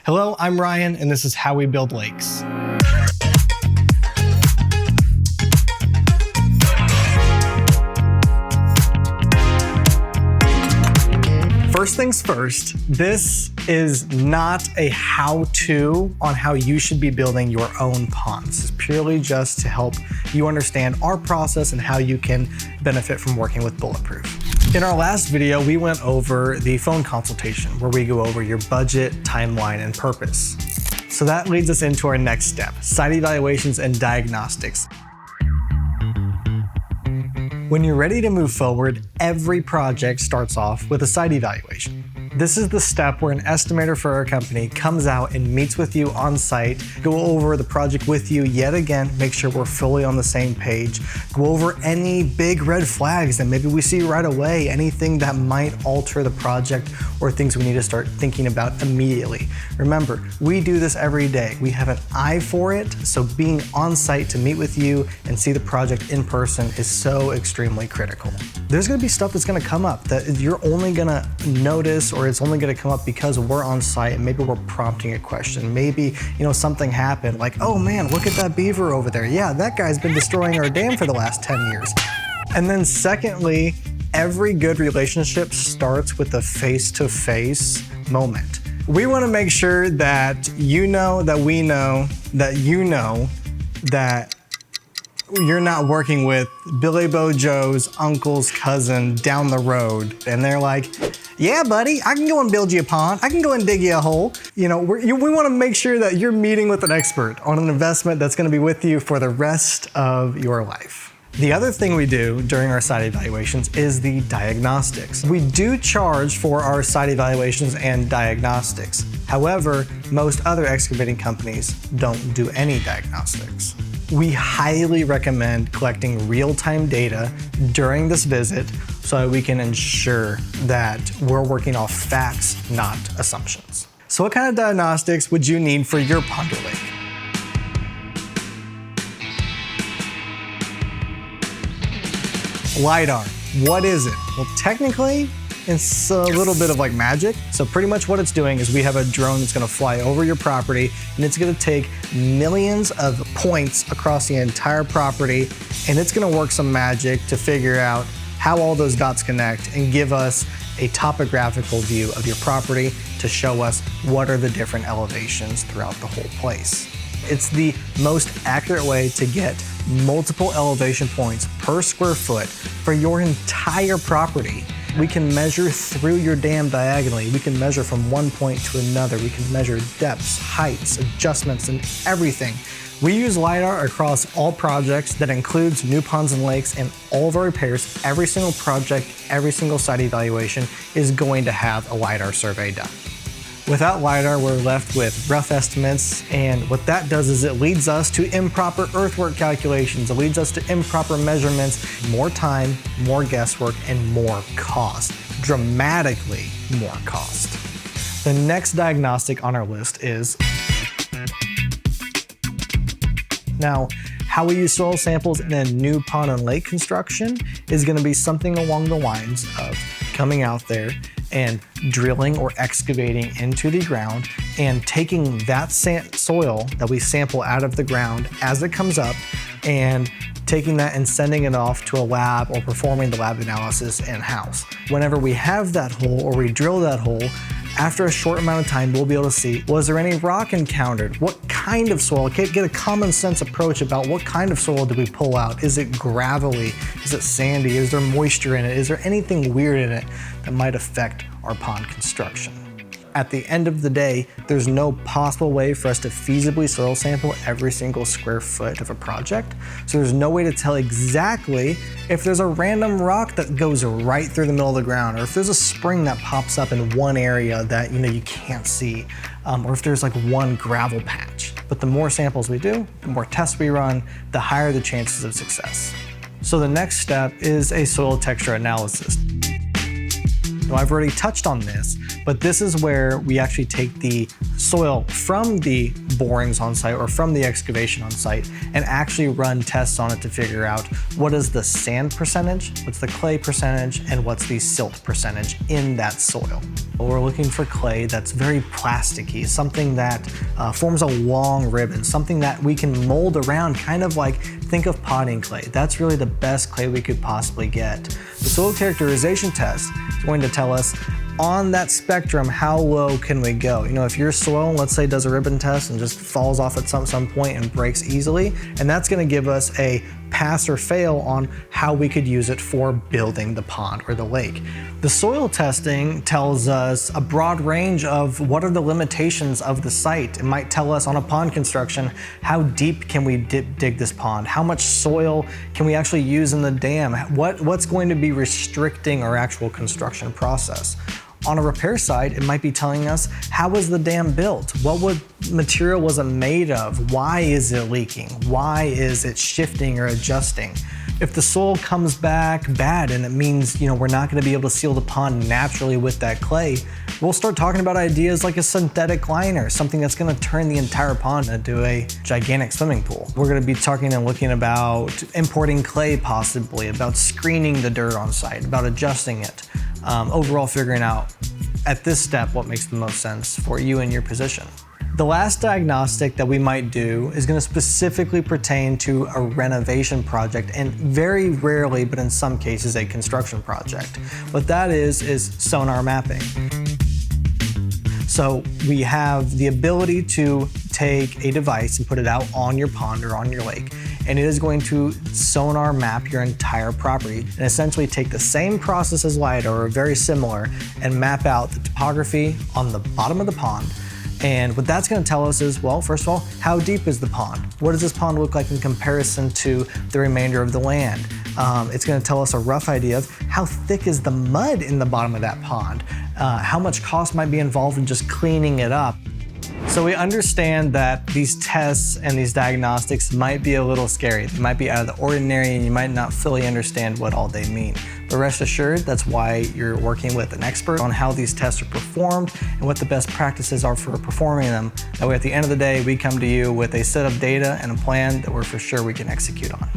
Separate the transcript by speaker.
Speaker 1: Hello, I'm Ryan, and this is How We Build Lakes. First things first, this is not a how-to on how you should be building your own pond. This is purely just to help you understand our process and how you can benefit from working with Bulletproof. In our last video, we went over the phone consultation where we go over your budget, timeline, and purpose. So that leads us into our next step, site evaluations and diagnostics. When you're ready to move forward, every project starts off with a site evaluation. This is the step where an estimator for our company comes out and meets with you on site, go over the project with you yet again, make sure we're fully on the same page, go over any big red flags that maybe we see right away, anything that might alter the project or things we need to start thinking about immediately. Remember, we do this every day. We have an eye for it, so being on site to meet with you and see the project in person is so extremely critical. There's gonna be stuff that's gonna come up that you're only gonna notice, or it's only gonna come up because we're on site and maybe we're prompting a question. Maybe, something happened like, oh man, look at that beaver over there. Yeah, that guy's been destroying our dam for the last 10 years. And then secondly, every good relationship starts with a face-to-face moment. We wanna make sure that you know that we know that you know that you're not working with Billy Bo Joe's uncle's cousin down the road. And they're like, yeah, buddy, I can go and build you a pond. I can go and dig you a hole. We want to make sure that you're meeting with an expert on an investment that's going to be with you for the rest of your life. The other thing we do during our site evaluations is the diagnostics. We do charge for our site evaluations and diagnostics. However, most other excavating companies don't do any diagnostics. We highly recommend collecting real-time data during this visit so that we can ensure that we're working off facts, not assumptions. So what kind of diagnostics would you need for your pond or lake? LiDAR, what is it? Well, technically, it's a little bit of like magic. So pretty much what it's doing is we have a drone that's gonna fly over your property and it's gonna take millions of points across the entire property and it's gonna work some magic to figure out how all those dots connect and give us a topographical view of your property to show us what are the different elevations throughout the whole place. It's the most accurate way to get multiple elevation points per square foot for your entire property. We can measure through your dam diagonally. We can measure from one point to another. We can measure depths, heights, adjustments, and everything. We use LiDAR across all projects. That includes new ponds and lakes and all of our repairs. Every single project, every single site evaluation is going to have a LiDAR survey done. Without LiDAR, we're left with rough estimates, and what that does is it leads us to improper earthwork calculations. It leads us to improper measurements, more time, more guesswork, and more cost. Dramatically more cost. The next diagnostic on our list is, now, how we use soil samples in a new pond and lake construction is gonna be something along the lines of coming out there and drilling or excavating into the ground and taking that soil that we sample out of the ground as it comes up and taking that and sending it off to a lab or performing the lab analysis in-house. Whenever we have that hole or we drill that hole, after a short amount of time, we'll be able to see, was there any rock encountered? What kind of soil? Get a common sense approach about what kind of soil did we pull out? Is it gravelly? Is it sandy? Is there moisture in it? Is there anything weird in it that might affect our pond construction? At the end of the day, there's no possible way for us to feasibly soil sample every single square foot of a project. So there's no way to tell exactly if there's a random rock that goes right through the middle of the ground, or if there's a spring that pops up in one area that you can't see, or if there's like one gravel patch. But the more samples we do, the more tests we run, the higher the chances of success. So the next step is a soil texture analysis. Now, I've already touched on this, but this is where we actually take the soil from the borings on site or from the excavation on site and actually run tests on it to figure out what is the sand percentage, what's the clay percentage, and what's the silt percentage in that soil. We're looking for clay that's very plasticky, something that forms a long ribbon, something that we can mold around, kind of like, think of potting clay. That's really the best clay we could possibly get. The soil characterization test is going to tell us on that spectrum, how low can we go? You know, if your soil, let's say, does a ribbon test and just falls off at some point and breaks easily, and that's gonna give us a pass or fail on how we could use it for building the pond or the lake. The soil testing tells us a broad range of what are the limitations of the site. It might tell us on a pond construction, how deep can we dig this pond? How much soil can we actually use in the dam? What's going to be restricting our actual construction process? On a repair side, it might be telling us, how was the dam built? What material was it made of? Why is it leaking? Why is it shifting or adjusting? If the soil comes back bad and it means, you know, we're not gonna be able to seal the pond naturally with that clay, we'll start talking about ideas like a synthetic liner, something that's gonna turn the entire pond into a gigantic swimming pool. We're gonna be talking and looking about importing clay possibly, about screening the dirt on site, about adjusting it. Overall figuring out at this step what makes the most sense for you and your position. The last diagnostic that we might do is going to specifically pertain to a renovation project, and very rarely, but in some cases, a construction project. What that is sonar mapping. So we have the ability to take a device and put it out on your pond or on your lake, and it is going to sonar map your entire property and essentially take the same process as LiDAR, or very similar, and map out the topography on the bottom of the pond. And what that's going to tell us is, well, first of all, how deep is the pond? What does this pond look like in comparison to the remainder of the land? It's going to tell us a rough idea of how thick is the mud in the bottom of that pond, how much cost might be involved in just cleaning it up. So we understand that these tests and these diagnostics might be a little scary. They might be out of the ordinary and you might not fully understand what all they mean. But rest assured, that's why you're working with an expert on how these tests are performed and what the best practices are for performing them. That way at the end of the day, we come to you with a set of data and a plan that we're for sure we can execute on.